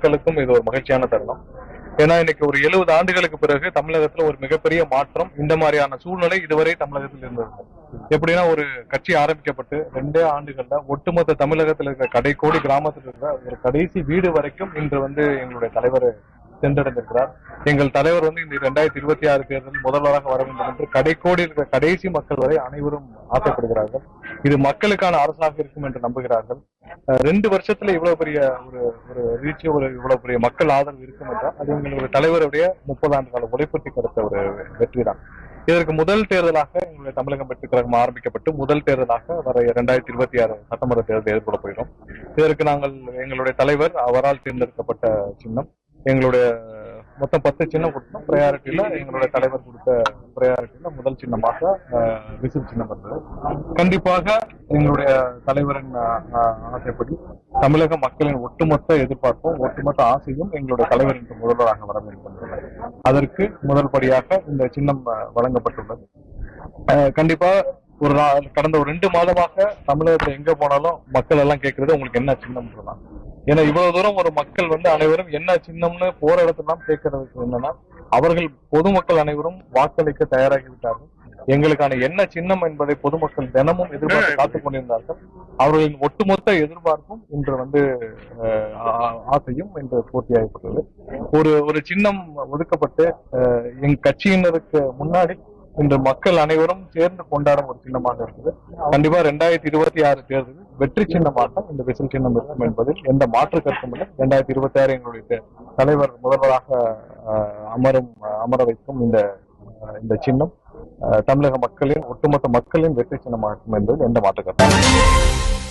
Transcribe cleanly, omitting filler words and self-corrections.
மக்களுக்கும் இது ஒரு மகிழ்ச்சியான தருணம். ஏன்னா இன்னைக்கு ஒரு 70 ஆண்டுகளுக்கு பிறகு தமிழகத்துல ஒரு மிகப்பெரிய மாற்றம், இந்த மாதிரியான சூழ்நிலை இதுவரை தமிழகத்தில் இருந்தது. எப்படின்னா ஒரு கட்சி ஆரம்பிக்கப்பட்டு 2 ஆண்டுகள்ல ஒட்டுமொத்த தமிழகத்தில் இருக்கிற கடைக்கோடி கிராமத்தில் இருக்கிற ஒரு கடைசி வீடு வரைக்கும் இன்று எங்களுடைய தலைவர் சென்றடைந்திருக்கிறார். எங்கள் தலைவர் இந்த 2026 தேர்தலில் முதல்வராக வர வேண்டும் என்று கடைக்கோடி இருக்கிற கடைசி மக்கள் வரை அனைவரும் ஆசைப்படுகிறார்கள். இது மக்களுக்கான அரசாக இருக்கும் என்று நம்புகிறார்கள். 2 வருஷத்துல இவ்வளவு பெரிய ஒரு ஒரு ரீச், இவ்வளவு பெரிய மக்கள் ஆதரவு இருக்கும் என்றால் அது எங்களுடைய தலைவருடைய 30 ஆண்டு கால உழைப்புக்கு கிடைத்த ஒரு வெற்றி தான். இதற்கு முதல் தேர்தலாக எங்களுடைய தமிழகம் வெற்றி கழகம் ஆரம்பிக்கப்பட்டு முதல் தேர்தலாக வர 2026 சட்டமன்ற தேர்தல் எதிர்கொள்ள போகிறோம். இதற்கு நாங்கள் எங்களுடைய தலைவர் அவரால் தேர்ந்தெடுக்கப்பட்ட சின்னம், எங்களுடைய மொத்தம் 10 சின்னம் கொடுத்தோம். ப்ரையாரிட்டியில எங்களுடைய தலைவர் கொடுத்த ப்ரையாரிட்டியில முதல் சின்னமாக விசில் சின்னம் இருந்தது. கண்டிப்பாக எங்களுடைய தலைவரின் ஆசைப்படி தமிழக மக்களின் ஒட்டுமொத்த எதிர்பார்ப்பும் ஒட்டுமொத்த ஆசையும் எங்களுடைய தலைவர் இன்று முதல்வராக வர வேண்டும். அதற்கு முதல் படியாக இந்த சின்னம் வழங்கப்பட்டுள்ளது. கண்டிப்பா கடந்த ஒரு 2 மாதமாக தமிழகத்துல எங்க போனாலும் மக்கள் எல்லாம் கேட்கறது உங்களுக்கு என்ன சின்னம் சொல்லலாம். ஏன்னா இவ்வளவு தூரம் ஒரு மக்கள் அனைவரும் என்ன சின்னம்னு போற இடத்துலாம் கேட்கறதுக்கு என்னன்னா, அவர்கள் பொதுமக்கள் அனைவரும் வாக்களிக்க தயாராகி விட்டார்கள். எங்களுக்கான என்ன சின்னம் என்பதை பொதுமக்கள் தினமும் எதிர்பார்த்து காத்துக் கொண்டிருந்தார்கள். அவர்களின் ஒட்டுமொத்த எதிர்பார்ப்பும் இன்று ஆசையும் இன்று பூர்த்தியாகப்பட்டது. ஒரு சின்னம் ஒதுக்கப்பட்டு எங்க கட்சியினருக்கு முன்னாடி இன்று மக்கள் அனைவரும் சேர்ந்து கொண்டாடும் ஒரு சின்னமாக இருக்குது. கண்டிப்பா 2026 தேர்தலில் வெற்றி சின்னமாக இந்த விசில் சின்னம் இருக்கும் என்பதில் எந்த மாற்று கருத்தும் இல்லை. 2026 எங்களுடைய தலைவர் முதல்வராக அமர வைக்கும் இந்த சின்னம் தமிழக மக்களின் ஒட்டுமொத்த மக்களின் வெற்றி சின்னமாக இருக்கும் என்பதில் எந்த மாற்று கருத்தும் இல்லை.